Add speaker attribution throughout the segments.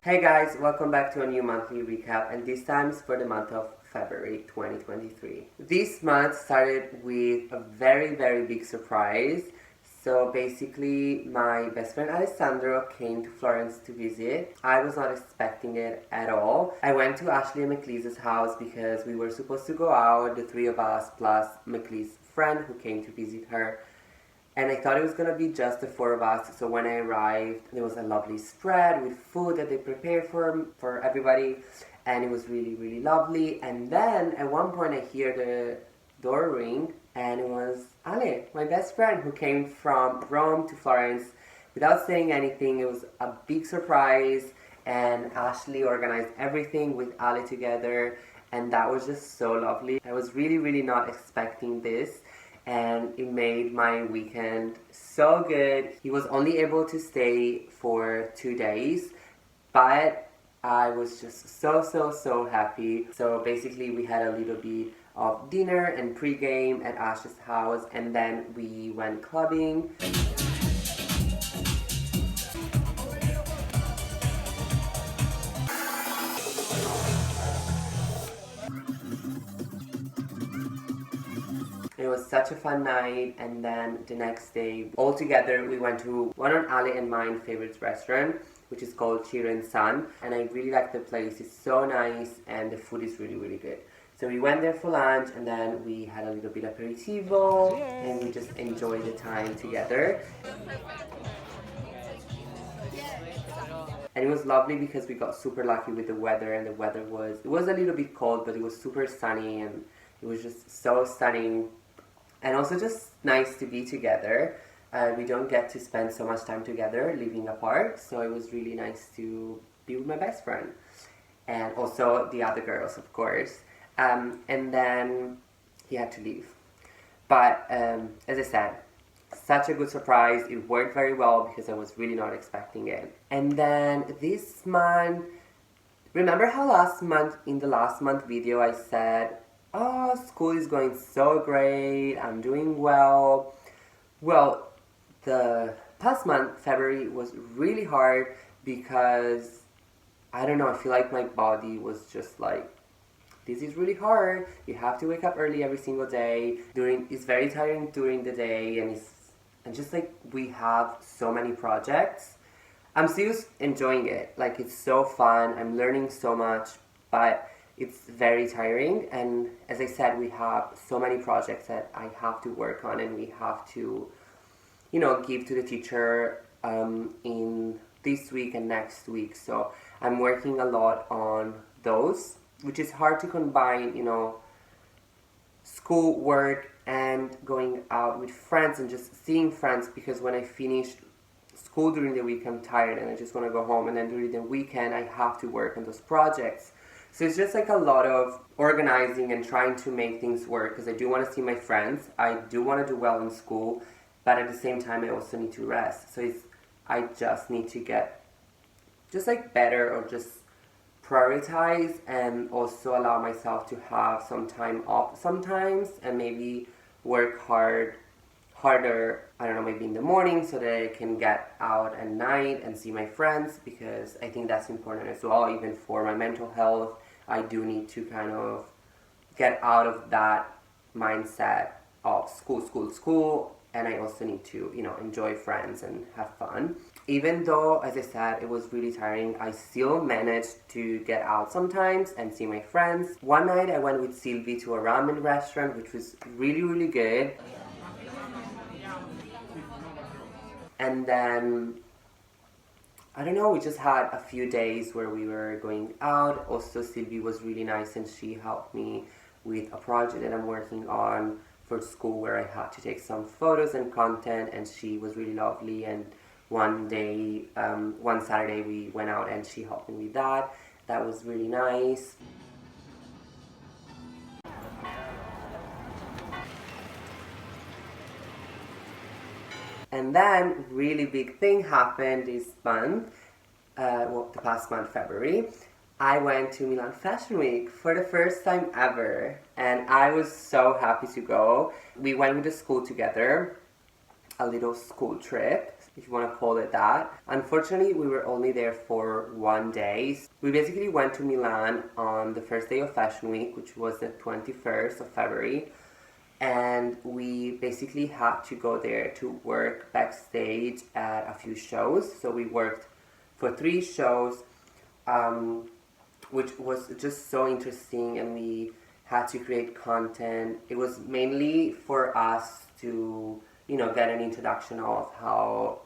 Speaker 1: Hey guys, welcome back to a new monthly recap, and this time is for the month of February 2023. This month started with a very big surprise. So basically, my best friend Alessandro came to Florence to visit. I was not expecting it at all. I went to Ashley and McLeese's house because we were supposed to go out, the three of us plus McLeese's friend who came to visit her. And I thought it was gonna be just the four of us. So when I arrived, there was a lovely spread with food that they prepared for everybody, and it was really lovely. And then at one point, I hear the door ring, and it was Ale, my best friend, who came from Rome to Florence without saying anything. It was a big surprise, and Ashley organized everything with Ale together, and that was just so lovely. I was really not expecting this, and it made my weekend so good. He was only able to stay for 2 days, but I was just so happy. So basically we had a little bit of dinner and pregame at Ash's house, and then we went clubbing. It was such a fun night, and then the next day, all together, we went to one of Ali and mine favorite restaurant, which is called Chiren San, and I really like the place. It's so nice, and the food is really good. So we went there for lunch, and then we had a little bit of aperitivo, and we just enjoyed the time together. And it was lovely because we got super lucky with the weather, and the weather it was a little bit cold, but it was super sunny, and it was just so stunning. And also just nice to be together. We don't get to spend so much time together living apart, so it was really nice to be with my best friend. And also the other girls, of course. And then he had to leave. But as I said, such a good surprise. It worked very well because I was really not expecting it. And then this month, remember how in the last month video I said, oh, school is going so great, I'm doing well. Well, the past month, February, was really hard because, I don't know, I feel like my body was just like, this is really hard. You have to wake up early every single day. It's very tiring during the day, and just like we have so many projects. I'm still enjoying it. Like, it's so fun. I'm learning so much, but it's very tiring. And as I said, we have so many projects that I have to work on, and we have to, give to the teacher in this week and next week. So I'm working a lot on those, which is hard to combine, school, work, and going out with friends and just seeing friends, because when I finish school during the week, I'm tired and I just want to go home, and then during the weekend I have to work on those projects. So it's just like a lot of organizing and trying to make things work, because I do want to see my friends, I do want to do well in school, but at the same time I also need to rest. So I just need to get just like better, or just prioritize, and also allow myself to have some time off sometimes, and maybe work harder, I don't know, maybe in the morning, so that I can get out at night and see my friends, because I think that's important as well. Even for my mental health, I do need to kind of get out of that mindset of school, and I also need to, enjoy friends and have fun. Even though, as I said, it was really tiring, I still managed to get out sometimes and see my friends. One night I went with Sylvie to a ramen restaurant, which was really good. And then, I don't know, we just had a few days where we were going out. Also, Sylvie was really nice, and she helped me with a project that I'm working on for school, where I had to take some photos and content, and she was really lovely. And one Saturday we went out and she helped me with that. That was really nice. And then, really big thing happened this month, the past month, February. I went to Milan Fashion Week for the first time ever, and I was so happy to go. We went with the school together, a little school trip, if you want to call it that. Unfortunately, we were only there for 1 day. We basically went to Milan on the first day of Fashion Week, which was the 21st of February, and we basically had to go there to work backstage at a few shows. So we worked for 3 shows, which was just so interesting, and we had to create content. It was mainly for us to, get an introduction of how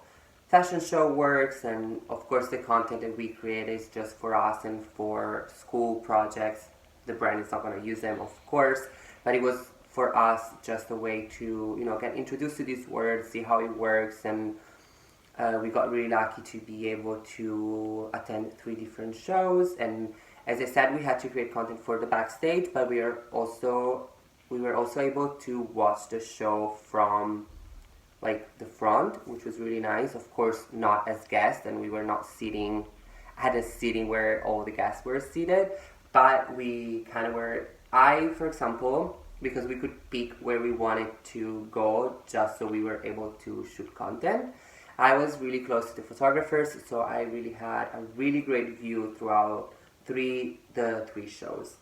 Speaker 1: fashion show works, and of course the content that we create is just for us and for school projects. The brand is not going to use them, of course, but it was for us just a way to, get introduced to these words, see how it works, and we got really lucky to be able to attend 3 different shows. And as I said, we had to create content for the backstage, but we were also able to watch the show from like the front, which was really nice. Of course, not as guests, and we were not sitting at a seating where all the guests were seated, but we kind of were. I, for example, because we could pick where we wanted to go just so we were able to shoot content, I was really close to the photographers, so I really had a really great view throughout the three shows.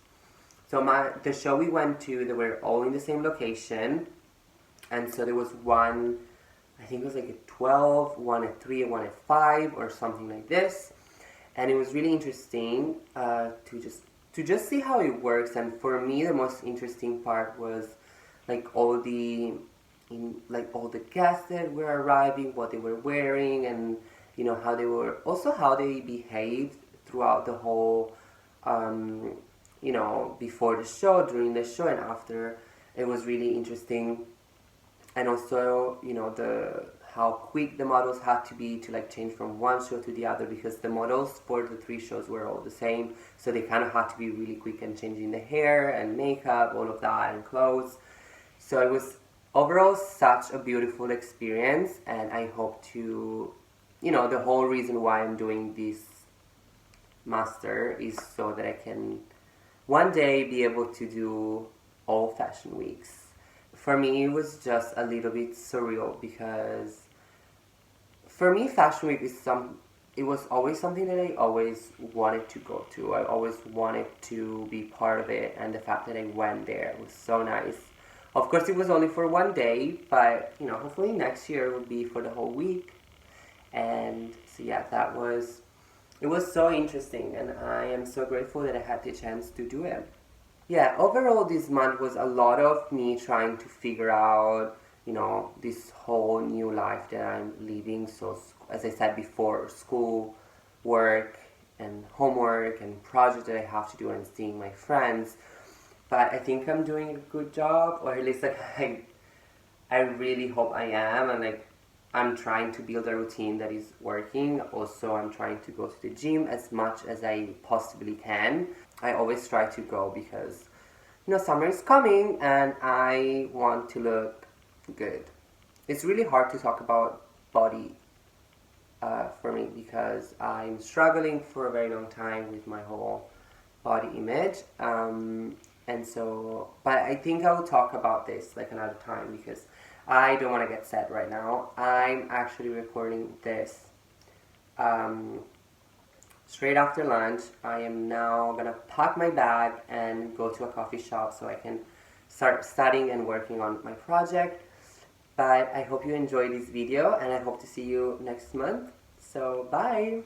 Speaker 1: So the show we went to, they were all in the same location, and so there was one, I think it was like a 12, one at 3, and one at 5, or something like this. And it was really interesting to just see how it works. And for me, the most interesting part was like all the guests that were arriving, what they were wearing, and how they behaved throughout the whole, before the show, during the show, and after. It was really interesting. And also, how quick the models had to be to like change from one show to the other, because the models for the 3 shows were all the same, so they kind of had to be really quick in changing the hair and makeup, all of that, and clothes. So it was overall such a beautiful experience, and I hope to, the whole reason why I'm doing this master is so that I can one day be able to do all fashion weeks. For me, it was just a little bit surreal, because for me, Fashion Week it was always something that I always wanted to go to. I always wanted to be part of it, and the fact that I went there was so nice. Of course, it was only for 1 day, but, hopefully next year it will be for the whole week. And so yeah, it was so interesting, and I am so grateful that I had the chance to do it. Yeah, overall this month was a lot of me trying to figure out, this whole new life that I'm living. So, as I said before, school, work, and homework, and projects that I have to do, and seeing my friends. But I think I'm doing a good job, or at least like I really hope I am, and like I'm trying to build a routine that is working. Also, I'm trying to go to the gym as much as I possibly can. I always try to go because, summer is coming and I want to look good. It's really hard to talk about body for me, because I'm struggling for a very long time with my whole body image. But I think I will talk about this like another time, because I don't want to get sad right now. I'm actually recording this straight after lunch. I am now gonna pack my bag and go to a coffee shop so I can start studying and working on my project. But I hope you enjoyed this video, and I hope to see you next month. So bye!